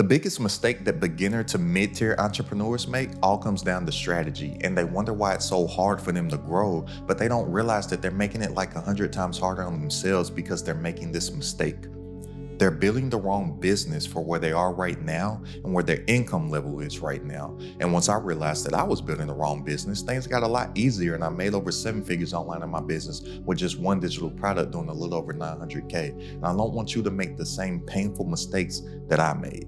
The biggest mistake that beginner to mid-tier entrepreneurs make all comes down to strategy, and they wonder why it's so hard for them to grow, but they don't realize that they're making it like 100 times harder on themselves because they're making this mistake. They're building the wrong business for where they are right now and where their income level is right now. And once I realized that I was building the wrong business, things got a lot easier, and I made over 7 figures online in my business with just one digital product doing a little over 900K. And I don't want you to make the same painful mistakes that I made.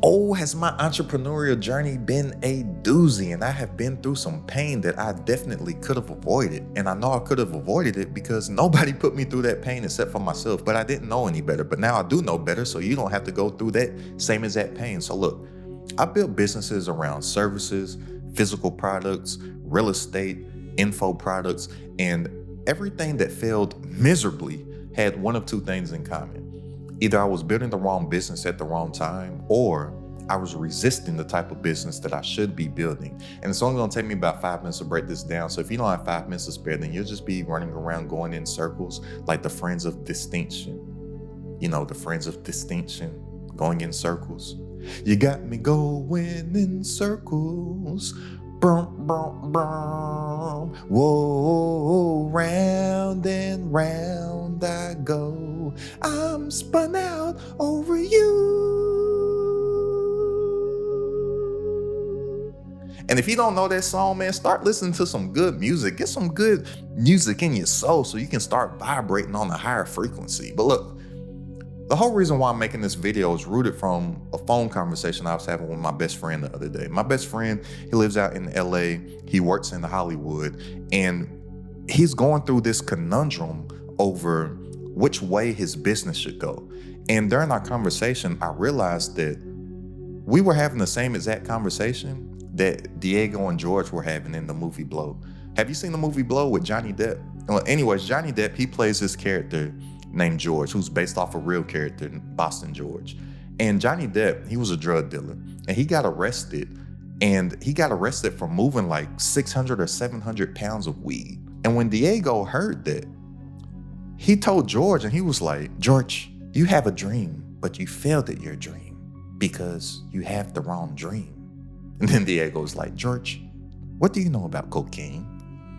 Oh, has my entrepreneurial journey been a doozy, and I have been through some pain that I definitely could have avoided. And I know I could have avoided it because nobody put me through that pain except for myself, but I didn't know any better. But now I do know better, so you don't have to go through that same exact pain. So look, I built businesses around services, physical products, real estate, info products, and everything that failed miserably had one of two things in common. Either I was building the wrong business at the wrong time, or I was resisting the type of business that I should be building. And it's only gonna take me about 5 minutes to break this down. So if you don't have 5 minutes to spare, then you'll just be running around going in circles like the friends of distinction. You know, the friends of distinction, going in circles. You got me going in circles. Brum, brum, brum. Whoa, round and round I go. I'm spun out over you. And if you don't know that song, man, start listening to some good music. Get some good music in your soul so you can start vibrating on a higher frequency. But look, the whole reason why I'm making this video is rooted from a phone conversation I was having with my best friend the other day. My best friend, he lives out in LA, he works in Hollywood, and he's going through this conundrum over which way his business should go. And during our conversation, I realized that we were having the same exact conversation that Diego and George were having in the movie Blow. Have you seen the movie Blow with Johnny Depp? Well, anyways, Johnny Depp, he plays this character named George, who's based off a real character, Boston George. And Johnny Depp, he was a drug dealer, and he got arrested. And he got arrested for moving like 600 or 700 pounds of weed. And when Diego heard that, he told George, and he was like, George, you have a dream, but you failed at your dream because you have the wrong dream. And then Diego was like, George, what do you know about cocaine?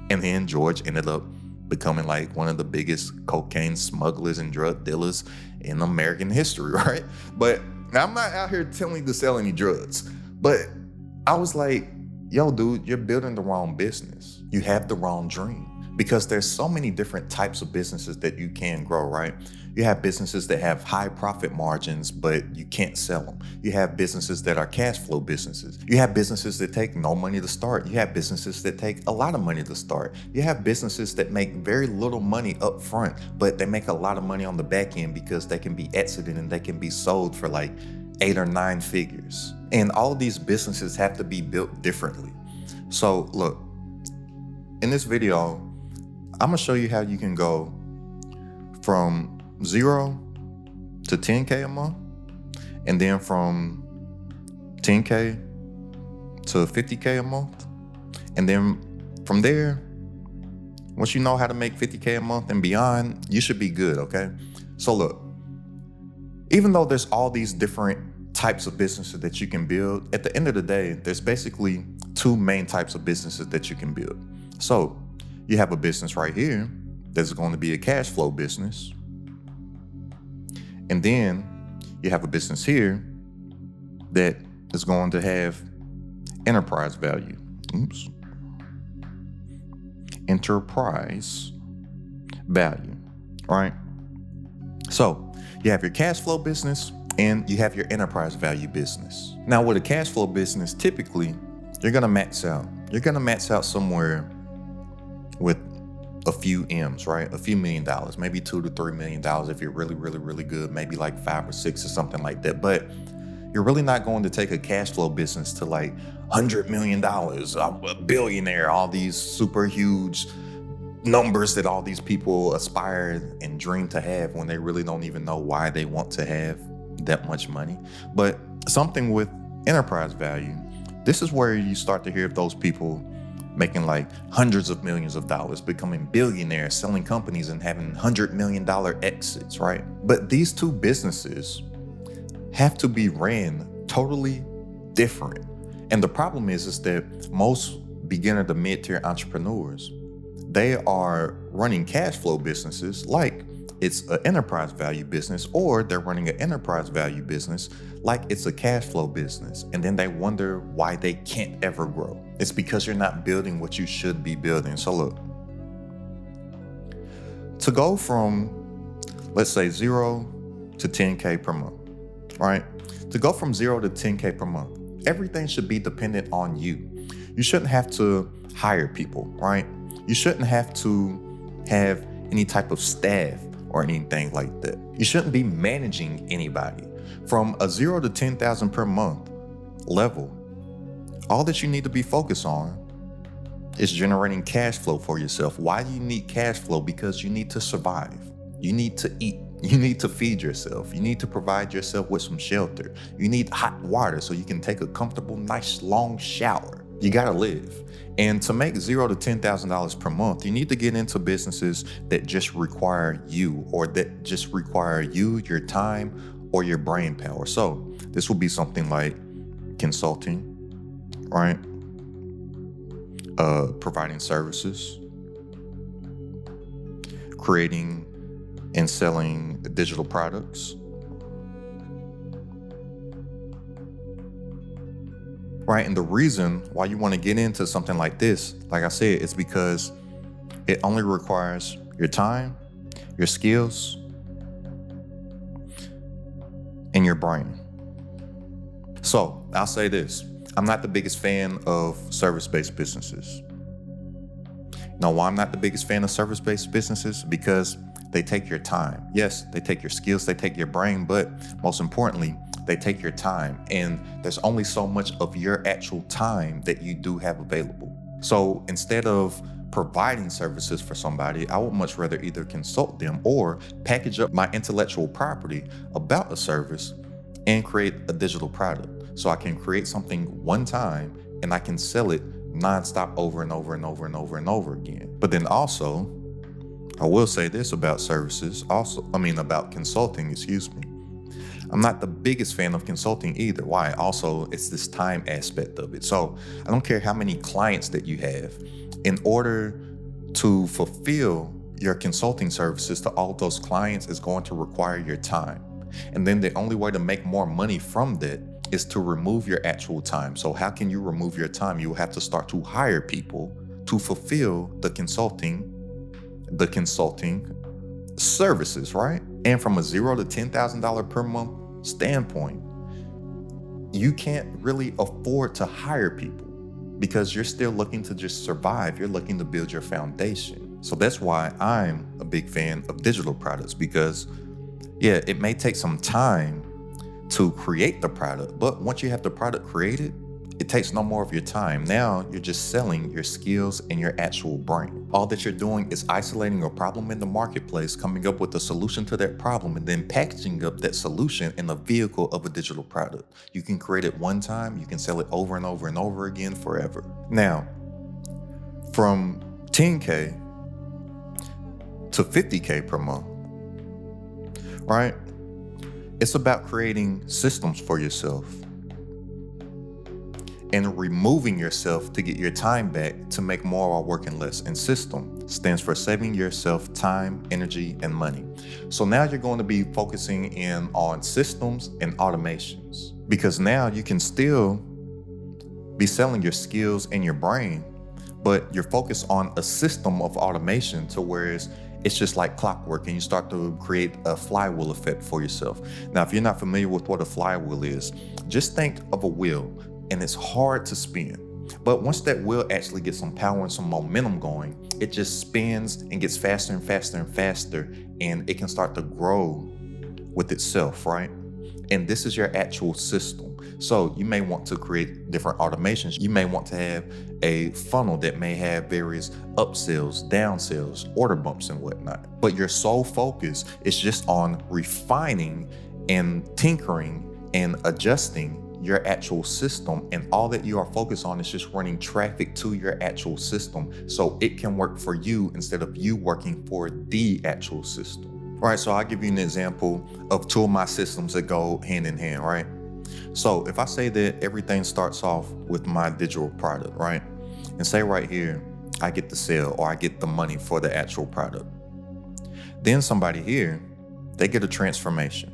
And then George ended up becoming like one of the biggest cocaine smugglers and drug dealers in American history, right? But I'm not out here telling you to sell any drugs, but I was like, yo, dude, you're building the wrong business. You have the wrong dream, because there's so many different types of businesses that you can grow, right? You have businesses that have high profit margins, but you can't sell them. You have businesses that are cash flow businesses. You have businesses that take no money to start. You have businesses that take a lot of money to start. You have businesses that make very little money up front, but they make a lot of money on the back end because they can be exited and they can be sold for like 8 or 9 figures. And all of these businesses have to be built differently. So look, in this video, I'm gonna show you how you can go from 0 to 10K a month, and then from 10K to 50K a month. And then from there, once you know how to make 50K a month and beyond, you should be good, okay? So look, even though there's all these different types of businesses that you can build, at the end of the day, there's basically 2 main types of businesses that you can build. So you have a business right here that's going to be a cash flow business. And then you have a business here that is going to have enterprise value. Oops. Enterprise value, right? So you have your cash flow business and you have your enterprise value business. Now with a cash flow business, typically you're gonna max out. You're gonna max out somewhere with a few M's, right? A few $1 million, maybe $2 to $3 million if you're really, really, really good, maybe like 5 or 6 or something like that. But you're really not going to take a cash flow business to like $100 million, a billionaire, all these super huge numbers that all these people aspire and dream to have when they really don't even know why they want to have that much money. But something with enterprise value, this is where you start to hear those people making like hundreds of millions of dollars, becoming billionaires, selling companies and having $100 million exits, right? But these two businesses have to be ran totally different. And the problem is that most beginner to mid-tier entrepreneurs, they are running cash flow businesses like it's an enterprise value business, or they're running an enterprise value business like it's a cash flow business. And then they wonder why they can't ever grow. It's because you're not building what you should be building. So look, to go from, let's say 0 to 10K per month, right? To go from 0 to 10K per month, everything should be dependent on you. You shouldn't have to hire people, right? You shouldn't have to have any type of staff or anything like that. You shouldn't be managing anybody. From a 0 to 10,000 per month level, all that you need to be focused on is generating cash flow for yourself. Why do you need cash flow? Because you need to survive. You need to eat. You need to feed yourself. You need to provide yourself with some shelter. You need hot water so you can take a comfortable, nice, long shower. You gotta live. And to make $0 to $10,000 per month, you need to get into businesses that just require you, or that just require you, your time, or your brain power. So this will be something like consulting, right? Providing services, creating and selling digital products, right? And the reason why you want to get into something like this, like I said, it's because it only requires your time, your skills, and your brain. So I'll say this, I'm not the biggest fan of service-based businesses. Now, why I'm not the biggest fan of service-based businesses? Because they take your time. Yes, they take your skills, they take your brain, but most importantly, they take your time. And there's only so much of your actual time that you do have available. So instead of providing services for somebody, I would much rather either consult them or package up my intellectual property about a service and create a digital product. So I can create something one time and I can sell it nonstop over and over and over and over and over again. But then also, I will say this about services, about consulting, excuse me. I'm not the biggest fan of consulting either. Why? Also, it's this time aspect of it. So I don't care how many clients that you have. In order to fulfill your consulting services to all of those clients is going to require your time. And then the only way to make more money from that is to remove your actual time. So how can you remove your time? You will have to start to hire people to fulfill the consulting services, right? And from a $0 to $10,000 per month standpoint, you can't really afford to hire people because you're still looking to just survive. You're looking to build your foundation. So that's why I'm a big fan of digital products, because yeah, it may take some time to create the product, but once you have the product created, it takes no more of your time. Now you're just selling your skills and your actual brain. All that you're doing is isolating a problem in the marketplace, coming up with a solution to that problem, and then packaging up that solution in the vehicle of a digital product. You can create it one time, you can sell it over and over and over again forever. Now, from 10K to 50K per month, right? It's about creating systems for yourself and removing yourself to get your time back to make more while working less. And system stands for saving yourself time, energy, and money. So now you're going to be focusing in on systems and automations, because now you can still be selling your skills and your brain, but you're focused on a system of automation to whereas it's just like clockwork, and you start to create a flywheel effect for yourself. Now, if you're not familiar with what a flywheel is, just think of a wheel, and it's hard to spin. But once that wheel actually gets some power and some momentum going, it just spins and gets faster and faster and faster, and it can start to grow with itself, right? And this is your actual system. So you may want to create different automations. You may want to have a funnel that may have various upsells, downsells, order bumps, and whatnot. But your sole focus is just on refining and tinkering and adjusting your actual system, and all that you are focused on is just running traffic to your actual system so it can work for you instead of you working for the actual system. All right, so I'll give you an example of two of my systems that go hand in hand, right? So if I say that everything starts off with my digital product, right? And say right here, I get the sale or I get the money for the actual product. Then somebody here, they get a transformation.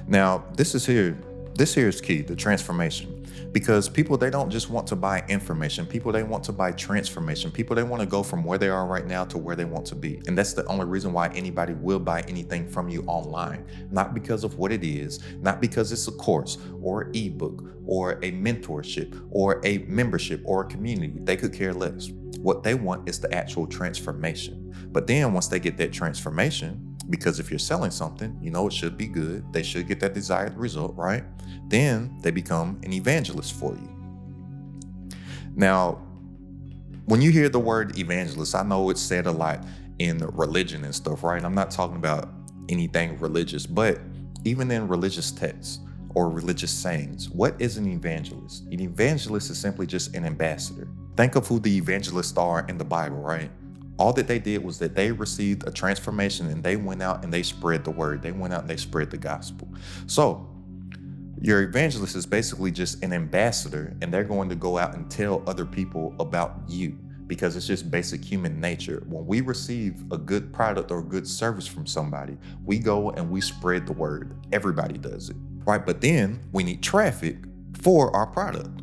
Now, this here is key, the transformation. Because people, they don't just want to buy information. People, they want to buy transformation. People, they want to go from where they are right now to where they want to be. And that's the only reason why anybody will buy anything from you online. Not because of what it is, not because it's a course or an ebook or a mentorship or a membership or a community. They could care less. What they want is the actual transformation. But then once they get that transformation, because if you're selling something, you know it should be good. They should get that desired result, right? Then they become an evangelist for you. Now, when you hear the word evangelist, I know it's said a lot in religion and stuff, right? I'm not talking about anything religious, but even in religious texts or religious sayings, what is an evangelist? An evangelist is simply just an ambassador. Think of who the evangelists are in the Bible, right? All that they did was that they received a transformation and they went out and they spread the word. They went out and they spread the gospel. So your evangelist is basically just an ambassador, and they're going to go out and tell other people about you, because it's just basic human nature. When we receive a good product or a good service from somebody, we go and we spread the word. Everybody does it, right? But then we need traffic for our product,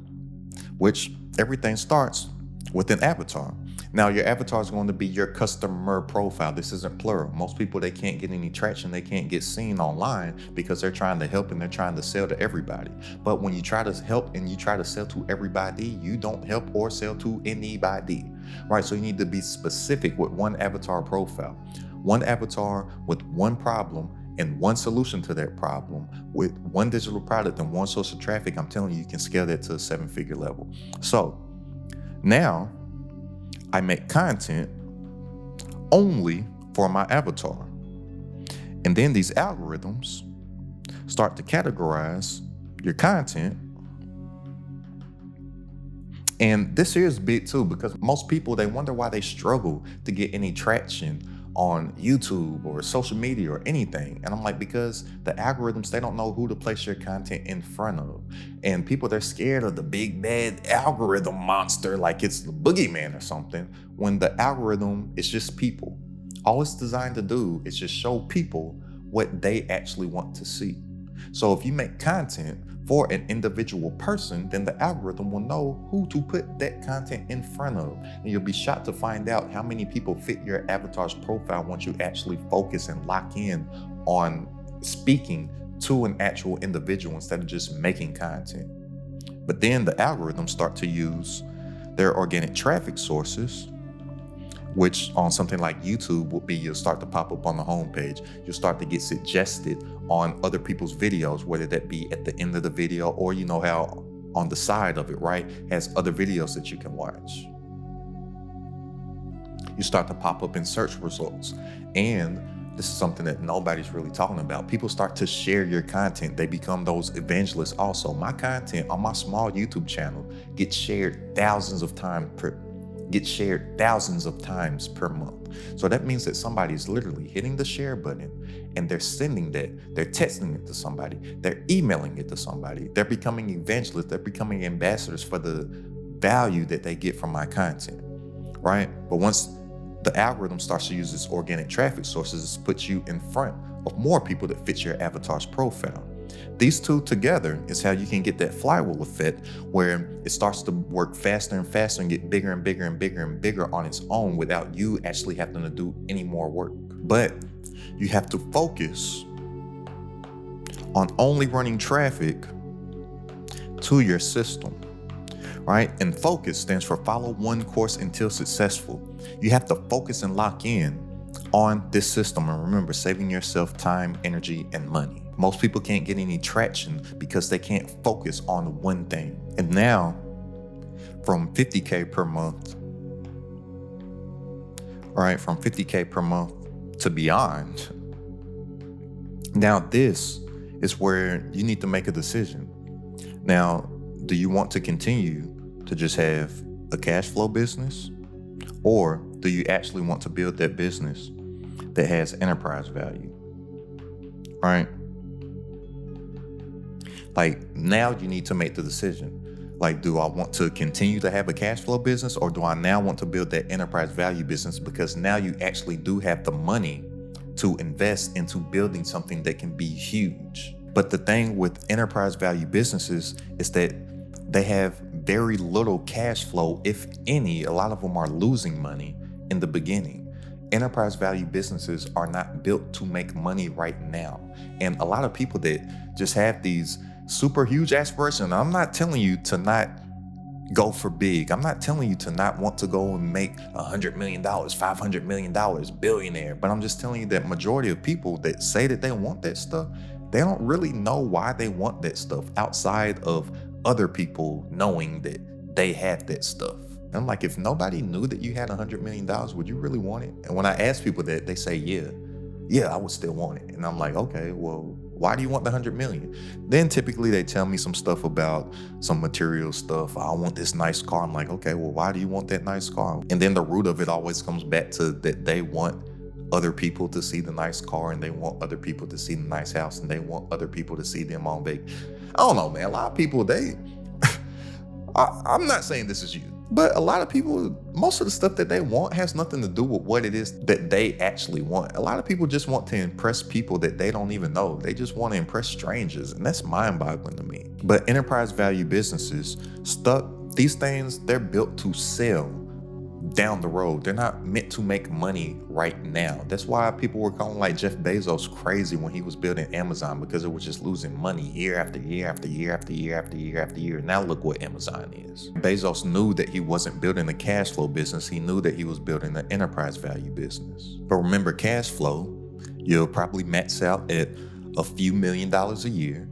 which everything starts with an avatar. Now, your avatar is going to be your customer profile. This isn't plural. Most people, they can't get any traction. They can't get seen online because they're trying to help and they're trying to sell to everybody. But when you try to help and you try to sell to everybody, you don't help or sell to anybody, right? So you need to be specific with one avatar profile, one avatar with one problem and one solution to that problem with one digital product and one source of traffic. I'm telling you, you can scale that to a 7-figure level. So now, I make content only for my avatar. And then these algorithms start to categorize your content. And this here is big too, because most people, they wonder why they struggle to get any traction on YouTube or social media or anything. And I'm like, because the algorithms, they don't know who to place your content in front of. And people, they're scared of the big bad algorithm monster, like it's the boogeyman or something, when the algorithm is just people. All it's designed to do is just show people what they actually want to see. So if you make content for an individual person, then the algorithm will know who to put that content in front of. And you'll be shocked to find out how many people fit your avatar's profile once you actually focus and lock in on speaking to an actual individual instead of just making content. But then the algorithms start to use their organic traffic sources, which on something like YouTube will be, you'll start to pop up on the homepage. You'll start to get suggested on other people's videos, whether that be at the end of the video or you know how on the side of it, right, has other videos that you can watch. You start to pop up in search results. And this is something that nobody's really talking about. People start to share your content. They become those evangelists also. My content on my small YouTube channel gets shared thousands of times per month. So that means that somebody's literally hitting the share button and they're sending that, they're texting it to somebody, they're emailing it to somebody, they're becoming evangelists, they're becoming ambassadors for the value that they get from my content, right? But once the algorithm starts to use its organic traffic sources, it puts you in front of more people that fit your avatar's profile. These two together is how you can get that flywheel effect where it starts to work faster and faster and get bigger and bigger and bigger and bigger on its own without you actually having to do any more work. But you have to focus on only running traffic to your system, right? And focus stands for follow one course until successful. You have to focus and lock in on this system. And remember, saving yourself time, energy, and money. Most people can't get any traction because they can't focus on one thing. And now, from 50K per month, all right, from 50K per month to beyond, now this is where you need to make a decision. Now, do you want to continue to just have a cash flow business? Or do you actually want to build that business that has enterprise value? Right? Like, now you need to make the decision. Like, do I want to continue to have a cash flow business, or do I now want to build that enterprise value business? Because now you actually do have the money to invest into building something that can be huge. But the thing with enterprise value businesses is that they have very little cash flow, if any. A lot of them are losing money in the beginning. Enterprise value businesses are not built to make money right now. And a lot of people that just have these super huge aspirations. I'm not telling you to not go for big. I'm not telling you to not want to go and make $100 million, $500 million, billionaire. But I'm just telling you that majority of people that say that they want that stuff, they don't really know why they want that stuff outside of other people knowing that they have that stuff. And I'm like, if nobody knew that you had $100 million, would you really want it? And when I ask people that, they say, yeah, I would still want it. And I'm like, okay, well, why do you want the 100 million? Then typically they tell me some stuff about some material stuff. I want this nice car. I'm like, okay, well, why do you want that nice car? And then the root of it always comes back to that they want other people to see the nice car, and they want other people to see the nice house, and they want other people to see them on vacation. I don't know, man. A lot of people, I'm not saying this is you, but a lot of people, most of the stuff that they want has nothing to do with what it is that they actually want. A lot of people just want to impress people that they don't even know. They just want to impress strangers, and that's mind-boggling to me. But enterprise value businesses, these things, they're built to sell down the road. They're not meant to make money right now. That's why people were calling like Jeff Bezos crazy when he was building Amazon, because it was just losing money year after year after year after year after year after year. Now look what Amazon is. Bezos knew that he wasn't building a cash flow business. He knew that he was building an enterprise value business. But remember, cash flow, you'll probably max out at a few $1 million a year.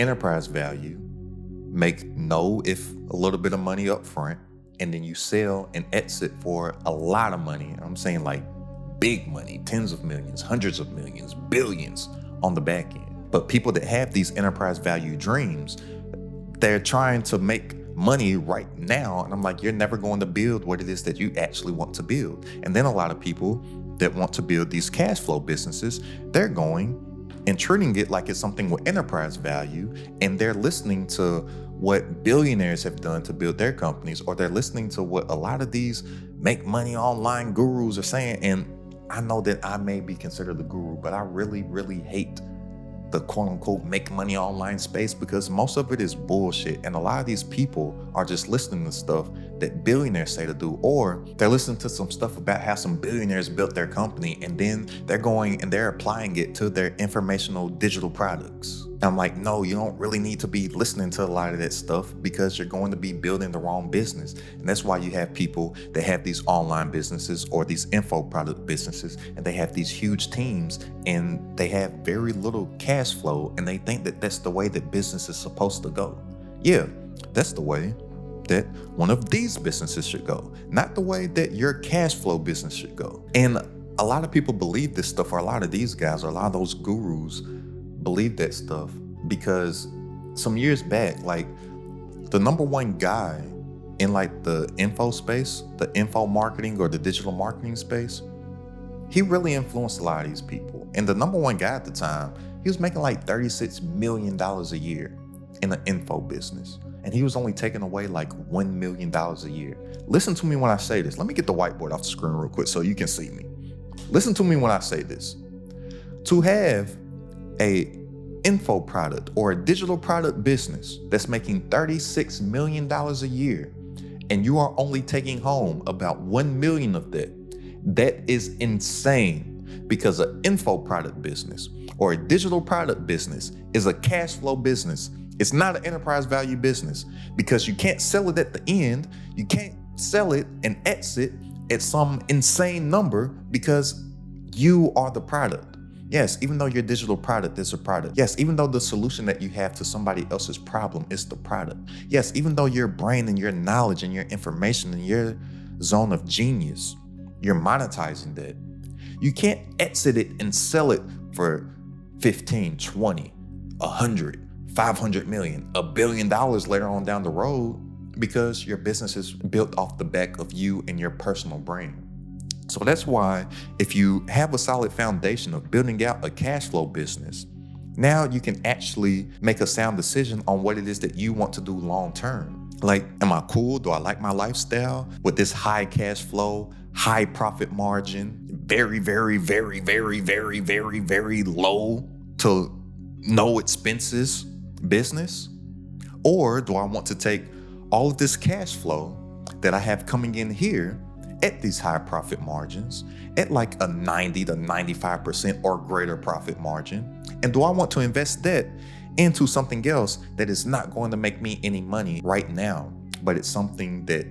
Enterprise value, make if a little bit of money up front, and then you sell and exit for a lot of money. I'm saying like big money, tens of millions, hundreds of millions, billions on the back end. But people that have these enterprise value dreams, they're trying to make money right now. And I'm like, you're never going to build what it is that you actually want to build. And then a lot of people that want to build these cash flow businesses, they're going and treating it like it's something with enterprise value, and they're listening to what billionaires have done to build their companies, or they're listening to what a lot of these make money online gurus are saying. And I know that I may be considered the guru, but I really, really hate the quote unquote make money online space, because most of it is bullshit. And a lot of these people are just listening to stuff that billionaires say to do, or they're listening to some stuff about how some billionaires built their company, and then they're going and they're applying it to their informational digital products. And I'm like, no, you don't really need to be listening to a lot of that stuff, because you're going to be building the wrong business. And that's why you have people that have these online businesses or these info product businesses, and they have these huge teams, and they have very little cash flow, and they think that that's the way that business is supposed to go. Yeah, that's the way that one of these businesses should go, not the way that your cash flow business should go. And a lot of people believe this stuff, or a lot of these guys, or a lot of those gurus believe that stuff, because some years back, like the number one guy in like the info space, the info marketing or the digital marketing space, he really influenced a lot of these people. And the number one guy at the time, he was making like $36 million a year in the info business. And he was only taking away like $1 million a year. Listen to me when I say this. Let me get the whiteboard off the screen real quick so you can see me. Listen to me when I say this. To have a info product or a digital product business that's making $36 million a year, and you are only taking home about 1 million of that, that is insane, because an info product business or a digital product business is a cash flow business. It's not an enterprise value business, because you can't sell it at the end. You can't sell it and exit at some insane number, because you are the product. Yes, even though your digital product is a product. Yes, even though the solution that you have to somebody else's problem is the product. Yes, even though your brain and your knowledge and your information and your zone of genius, you're monetizing that. You can't exit it and sell it for 15, 20, 100, 500 million, $1 billion later on down the road, because your business is built off the back of you and your personal brand. So that's why if you have a solid foundation of building out a cash flow business, now you can actually make a sound decision on what it is that you want to do long term. Like, am I cool? Do I like my lifestyle with this high cash flow, high profit margin, very, very, very, very, very, very, very low to no expenses business? Or do I want to take all of this cash flow that I have coming in here at these high profit margins, at like a 90 to 95% or greater profit margin, and do I want to invest that into something else that is not going to make me any money right now, but it's something that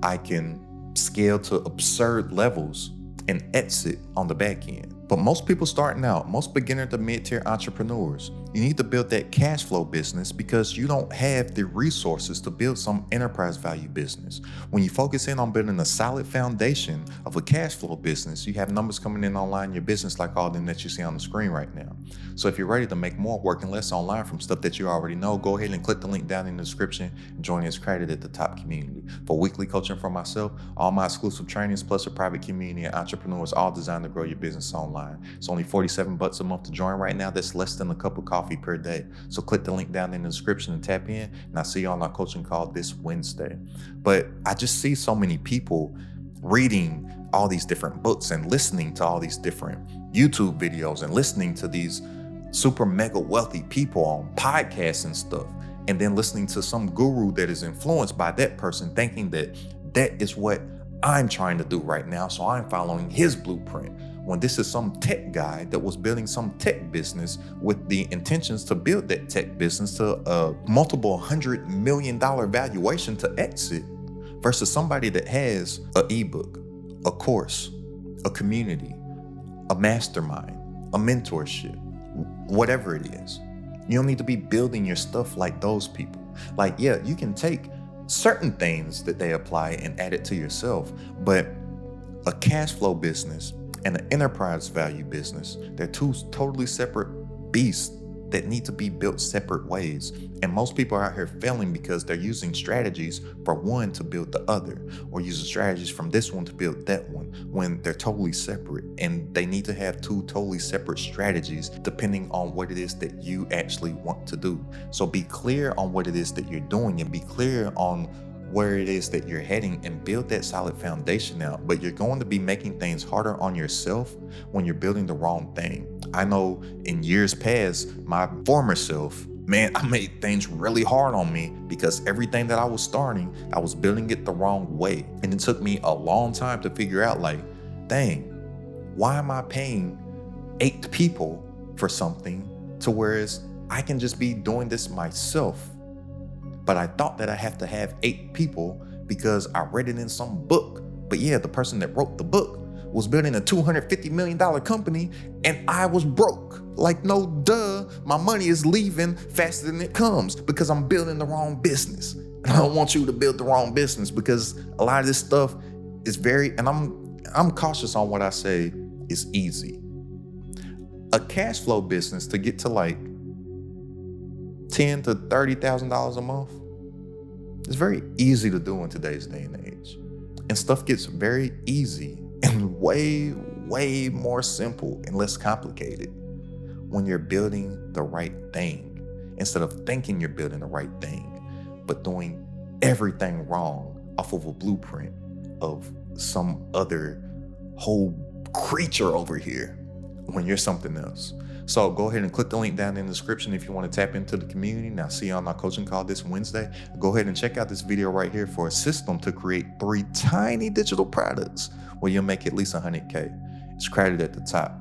I can scale to absurd levels and exit on the back end? But most people starting out, most beginner to mid-tier entrepreneurs, you need to build that cash flow business because you don't have the resources to build some enterprise value business. When you focus in on building a solid foundation of a cash flow business, you have numbers coming in online in your business like all of them that you see on the screen right now. So if you're ready to make more working less online from stuff that you already know, go ahead and click the link down in the description and join us credited at the top community. For weekly coaching for myself, all my exclusive trainings plus a private community of entrepreneurs, all designed to grow your business online. It's only $47 a month to join right now. That's less than a cup of coffee per day. So click the link down in the description and tap in, and I'll see you on our coaching call this Wednesday. But I just see so many people reading all these different books and listening to all these different YouTube videos and listening to these super mega wealthy people on podcasts and stuff, and then listening to some guru that is influenced by that person, thinking that that is what I'm trying to do right now, so I'm following his blueprint, when this is some tech guy that was building some tech business with the intentions to build that tech business to a multiple $100 million valuation to exit, versus somebody that has an ebook, a course, a community, a mastermind, a mentorship, whatever it is. You don't need to be building your stuff like those people. Like, yeah, you can take certain things that they apply and add it to yourself, but a cash flow business and an enterprise value business, they're two totally separate beasts that need to be built separate ways. And most people are out here failing because they're using strategies for one to build the other, or using strategies from this one to build that one, when they're totally separate. And they need to have two totally separate strategies depending on what it is that you actually want to do. So be clear on what it is that you're doing and be clear on where it is that you're heading and build that solid foundation out. But you're going to be making things harder on yourself when you're building the wrong thing. I know in years past, my former self, man, I made things really hard on me because everything that I was starting, I was building it the wrong way. And it took me a long time to figure out, like, dang, why am I paying 8 people for something to whereas I can just be doing this myself? But I thought that I have to have 8 people because I read it in some book. But yeah, the person that wrote the book was building a $250 million company and I was broke. Like, no duh, my money is leaving faster than it comes because I'm building the wrong business. And I don't want you to build the wrong business because a lot of this stuff is and I'm cautious on what I say is easy. A cash flow business to get to like $10,000 to $30,000 a month, it's very easy to do in today's day and age. And stuff gets very easy and way, way more simple and less complicated when you're building the right thing, instead of thinking you're building the right thing, but doing everything wrong off of a blueprint of some other whole creature over here when you're something else. So go ahead and click the link down in the description if you want to tap into the community. Now, see you on our coaching call this Wednesday. Go ahead and check out this video right here for a system to create 3 tiny digital products where you'll make at least 100K. It's credited at the top.